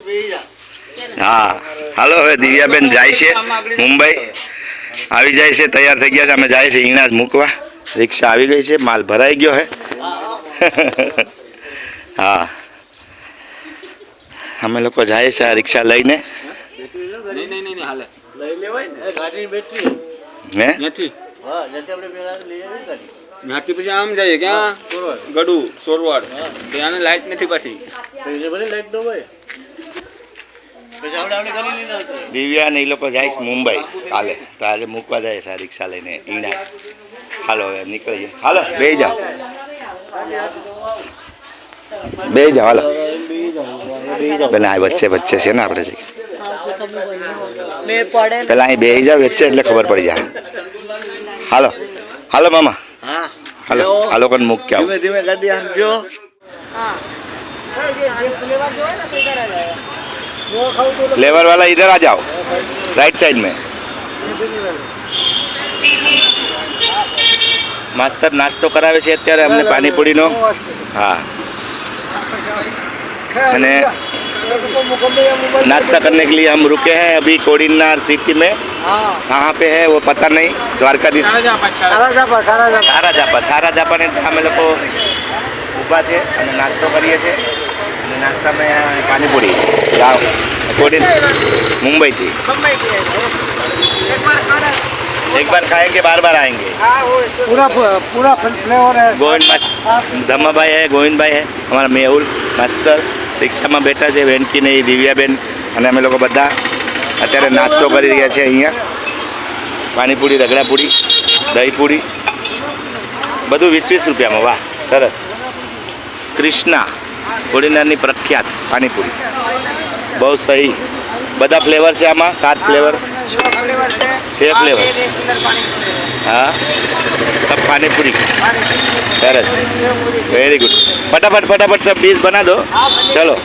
हाँ हालो હવે દિવ્યાબેન જાય છે મુંબઈ આવી જાય છે તૈયાર થઈ ગયા છે અમે જાય છે ઈણા મૂકવા રિક્ષા આવી ગઈ છે માલ ભરાઈ ગયો હે હા અમે લોકો જાય છે આ રિક્ષા લઈને નહીં હાલે લઈ લેવાય ને ગાડીની બેટરી હે નથી હા નથી આપણે પેલા લઈ આવી ગાડી નાથી પછી આમ જાય ક્યાં ગડુ સોરવાડ ત્યાંને લાઈટ નથી પાછી એટલે ભલે લાઈટ ન હોય પછી આપણે કરી લીધા દિવ્યા ને એ લોકો જાય છે મુંબઈ કાલે તો આજે મૂકવા જાય છે આ રિક્ષા લઈને ઈણા હાલો હવે નીકળીએ હાલો બેસી જાઓ બેસી જાઓ હાલો પેલા આ વચ્ચે વચ્ચે છે ને આપણે જઈએ પેલા અહીં બેસી જાવ વચ્ચે એટલે ખબર પડી જાય હાલો હાલો મામા હા હાલો આ લોકોને મૂક કે આવો ધીમે ધીમે ગાડી આમજો लेवर वाला इधर आ जाओ राइट साइड में मास्टर नाश्तो करावे છે અત્યારે અમને પાણીપુરીનો हाँ અને नाश्ता करने के लिए हम रुके हैं अभी कोडिनार सिटी में कहाँ पे है वो पता नहीं द्वारकाधीश सारा जापा ने અમે લોકો ઊભા છે અને નાસ્તો કરીએ છીએ અને નાસ્તામાં પાણીપુરી ગાવ कोडिन मुंबई थी एक बार खाएंगे बार बार आएंगे पूरा फ्लेवर है गोविंद धम्मा भाई है गोविंद भाई है हमारा मेहुल मास्तर रिक्शा में बैठा है वेनकी नहीं दिव्याबेन અને અમે લોકો બધા અત્યારે નાસ્તો કરી રહ્યા છે અહીંયા પાણીપુરી રગડાપુરી દહીંપુરી બધું 20-20 રૂપિયામાં વાહ સરસ કૃષ્ણા કોડીનારની પ્રખ્યાત પાણીપુરી બહુ સહી બધા ફ્લેવર છે આમાં 7 ફ્લેવર 6 फ्लेवर हाँ सब पानी पूरी सरस वेरी गुड फटाफट फटाफट सब डिश बना दो चलो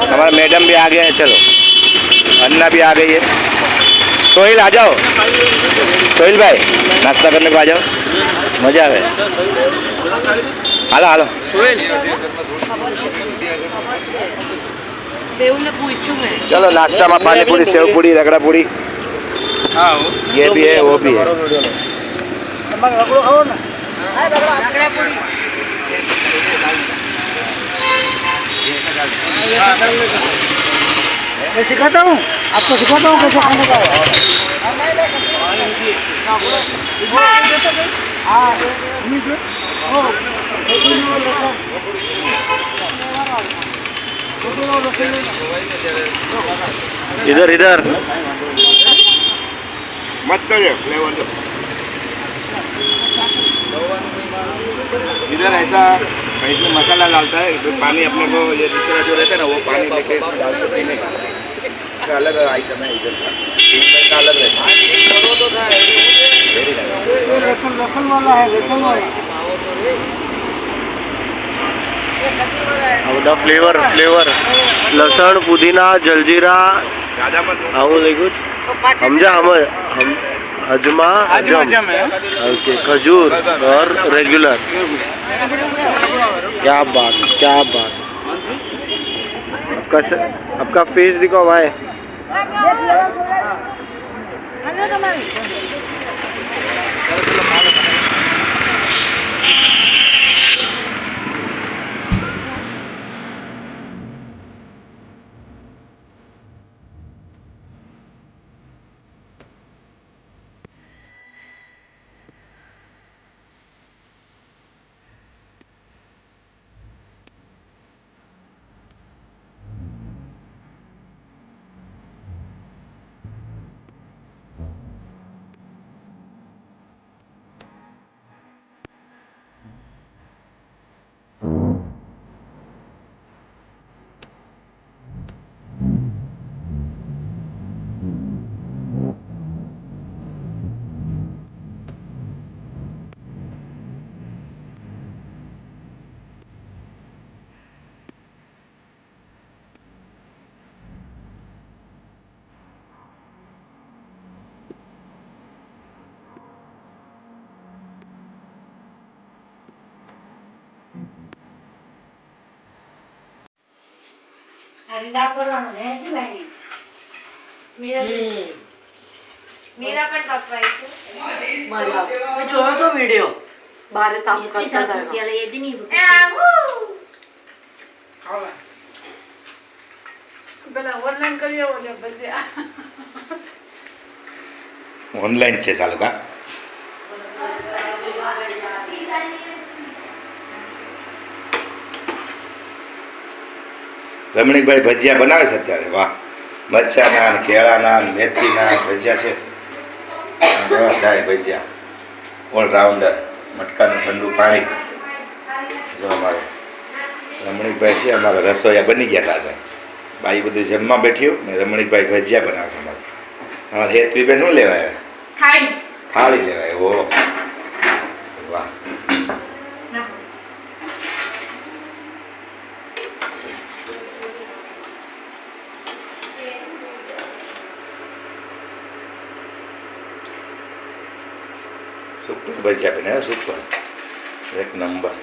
हमारा मैडम भी आ गए हैं चलो अन्ना भी आ गई है सोहिल आ जाओ सोहिल भाई नाश्ता करने को आ जाओ मजा आवे हालो हालो चलो नाश्ता में पानी पूरी सेव पूरी रगड़ा पूरी ये भी है वो भी है मैं सिखाता हूँ आपको सिखाता हूँ कैसे खाने का इधर इधर मत करिए फ्लेवर दो इधर ऐसा इसमें मसाला डालता है तो पानी अपने को ये दूसरा जो रहता है ना वो पानी लेके डालते पीने का इसका अलग आइटम है इधर का इसका अलग रहता है लसन वाला है लसन वाला બધા ફ્લેવર લસણ પુદીના જલજીરા આવું લખ્યું સમજા हम अजमा अजम ओके खजूर और रेगुलर क्या बात आपका फेस दिखाओ भाई મીરા પણ કપાય છે મેં જોયો તો વિડીયો બારે કામ કરતા હતા એ આવું પેલા ઓનલાઈન કરી આવો ને ભજીયા ઓનલાઈન છે ચાલુ કા રમણીકભાઈ ભજીયા બનાવે છે અત્યારે વાહ મરચાના ને કેળાના ને મેથીના ભજીયા છે કેવા થાય ભજીયા ઓલરાઉન્ડર મટકાનું ઠંડુ પાણી જો અમારે રમણીકભાઈ છે અમારા રસોઈયા બની ગયા હતા બાઈ બધું જમવા બેઠ્યું ને રમણીકભાઈ ભજીયા બનાવે છે અમારે હેતવીબેન શું લેવાય થાળી થાળી લેવાય ઓ વાહ સુપર ભજીયા બનાવ્યા સુપર એક નંબર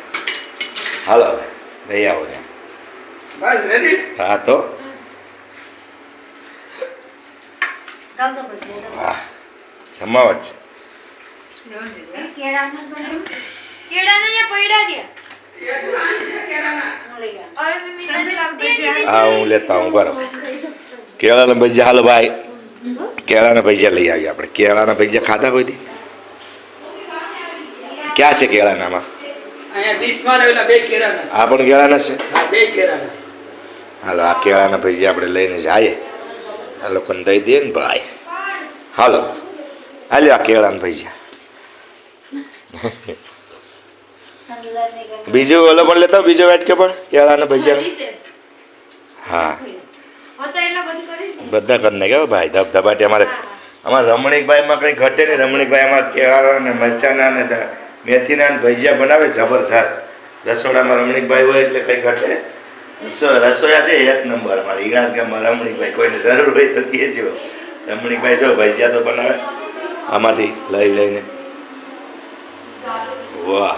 હાલો હવે લઈ આવો ત્યાં બસ રેડી હા તો ગામ તો ભજીયા વાહ સમાવટ છે કેળાના જે પૈડા રહ્યા હા હું લેતા હું બરાબર કેળાના ભજીયા હાલો ભાઈ કેળાના ભજીયા લઈ આવીએ આપણે કેળાના ભજીયા ખાધા કોઈ દી ક્યાં છે કેળાનામાં અહીંયા ડીશમાં રહેલા બે કેળાના આ પણ કેળાના છે હા બે કેળાના હાલો આ કેળાના ભજીયા આપણે લઈને જઈએ આ લોકોને દઈ દઈએ ને ભાઈ હાલો હાલ્યો આ કેળાના ભજીયા બીજું ઓલો પણ લેતા બીજો વાટકે પણ કેળાના ભજીયા હા બધા કરી નાખ્યા ભાઈ ધબધબાટી અમારે રમણીકભાઈમાં કંઈ ઘટે નહીં રમણીકભાઈ અમારે કેળાના ને મરચાના ને મેથીના ને ભજીયા બનાવે જબરજસ્ત રસોડામાં રમણીકભાઈ હોય એટલે કંઈ ઘટે રસોયા છે એક નંબર અમારે ઈણાજ ગામમાં રમણીકભાઈ કોઈને જરૂર હોય તો કહેજો રમણીકભાઈ જો ભજીયા તો બનાવે આમાંથી લઈ લઈને વાહ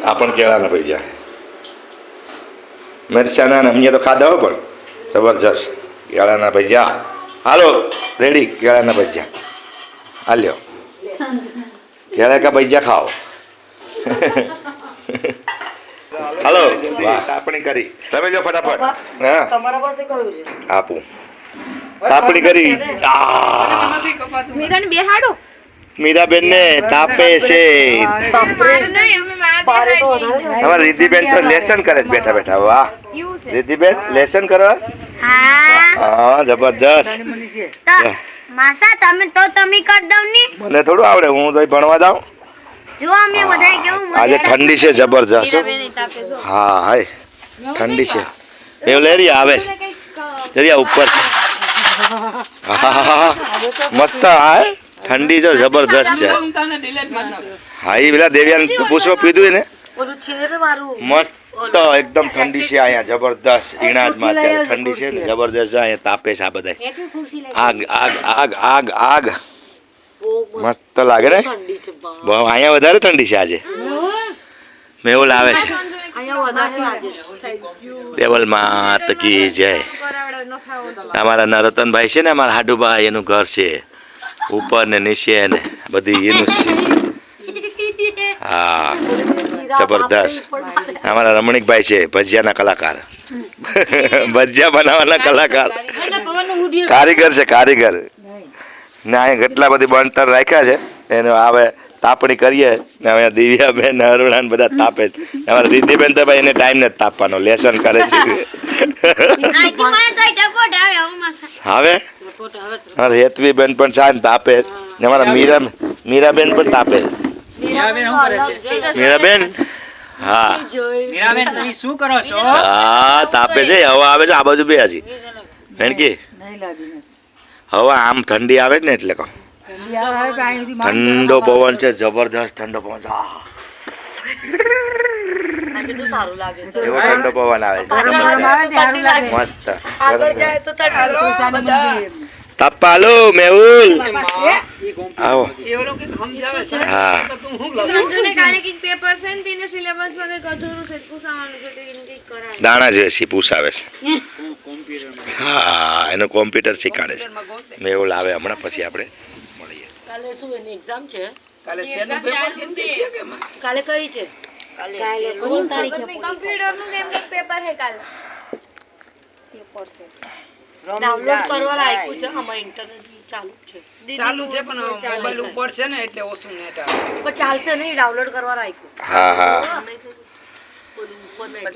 આ પણ કેળાના ભજીયા મરચાના ને અમને તો ખાધા હો પણ જબરજસ્ત કેળાના ભજીયા હાલો રેડી કેળાના ભજીયા હાલ્યો કેળા કા ભજીયા ખાઓ હાલો વાહ તાપણી કરી તમે જો ફટાફટ હા તમારા પાસે કયું છે આપું તાપણી કરી મીરાને બેહાડો મીરાબેન ને તાપે છે મારું નહીં અમે બારે તો મારા વધારે અમારે રિદ્ધિબેન તો લેસન કરે છે બેઠા બેઠા વાહ એવું છે રિદ્ધિબેન લેસન કરો હા હા જબરજસ્ત તો માસા તમે કરી દઉં ની મને થોડું આવડે હું તો ભણવા જાઉં જો અમે બધાય કેવું આજે ઠંડી છે જબરજસ્ત હો. મીરાબેન તાપે છો હા હાય ઠંડી છે એવું લેરિયા આવે છે દરિયા ઉપર છે આહાહાહા. મસ્ત હા ઠંડી જો જબરદસ્ત છે તને ડિલેટ માર નાખ હા એ પેલા દેવ્યાને પૂછવા પીધું ને ઓલું છે ને મારું મસ્ત એકદમ ઠંડી છે અહીંયા જબરદસ્ત ઈણાજમાં અત્યારે ઠંડી છે ને જબરદસ્ત છે અહીંયા તાપે છે આ બધા આગ આગ આગ આગ આગ મસ્ત લાગે ને ઠંડી છે બા. બહુ અહીંયા વધારે ઠંડી છે આજે મેહુલ આવે છે અહીંયા વધારે લાગે છે દેવલ માત કી જય અમારા નરોત્તનભાઈ છે ને અમારા હાડુભાઈ એનું ઘર છે ઉપર ને નીચે ને બધી એનું જ છે હા જબરદસ્ત અમારા રમણીકભાઈ છે ભજીયાના કલાકાર ભજીયા બનાવવાના કલાકાર કારીગર છે કારીગર ને અહીંયા કેટલા બધી બણતર રાખ્યા છે એને આવે તાપણી કરીએ ને હવે દિવ્યાબેન અરુણા ને બધા તાપે છે અમારા રિદ્ધિબેન તો ભાઈ એને ટાઈમ નથી તાપવાનો લેસન કરે છે હવે અમારા હેતવીબેન પણ છે ને તાપે છે. ને અમારા મીરાબેન પણ તાપે છે. મીરાબેન હા મીરાબેન તમે શું કરો છો હા તાપે છે હવા આવે છે આ બાજુ બે હજી વેણકી નહીં લાગી હવા આમ ઠંડી આવે ને એટલે કહો ઠંડો પવન છે જબરદસ્ત ઠંડો પવન છે આહ. કેટલું સારું લાગે છે એવો ઠંડો પવન આવે છે મસ્ત આગળ જાય તો ઠંડી તાપાલો મેહુલ આવો એ લોકો સમજાવે છે હા તો તું શું સંજુને કાલે કંઈક પેપર છે ને તેને સિલેબસમાં કંઈક અધૂરું છે પૂછવાનું છે તે કંઈક કરાવે દાણા જેસી પૂછાવે છે હા એનું કોમ્પ્યુટર શીખવાડે છે મેહુલ આવે હમણાં પછી આપણે મળીએ કાલે શું એની એક્ઝામ છે કાલે શેનું exam પેપર ચાલુ કેમ છે. છે કે માં કાલે કઈ છે કાલે 16 તારીખે કમ્પ્યુટરનું કેમ પેપર છે કાલે ડાઉનલોડ કરવા રાખ્યું છે આમાં ઇન્ટરનેટ ચાલુ છે ચાલુ છે પણ મોબાઈલ ઉપર છે ને એટલે ઓછું નેટ આવે પણ ચાલશે નહીં ડાઉનલોડ કરવા રાખ્યું હા હા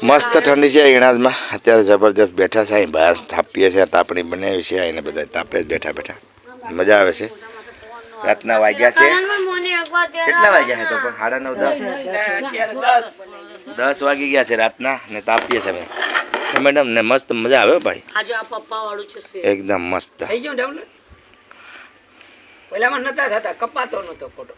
મસ્ત ઠંડી છે ઈણાજમાં અત્યારે જબરજસ્ત બેઠા છે અહીં બહાર થાપીએ છે તાપણી બનાવી છે અહીં બધા તાપે જ બેઠા બેઠા મજા આવે છે રાતના વાગ્યા છે મને એકવાર કેટલા વાગ્યા છે તો પણ 9:30 10 વાગી ગયા છે રાતના ને તાપીએ છે મેડમ ને મસ્ત મજા આવે હો ભાઈ આજે આ પપ્પા વાળું છે સેવ. એકદમ મસ્ત થઈ ગયું ડાઉનલોડ પહેલામાં નતા થતા કપાતો નતો ફોટો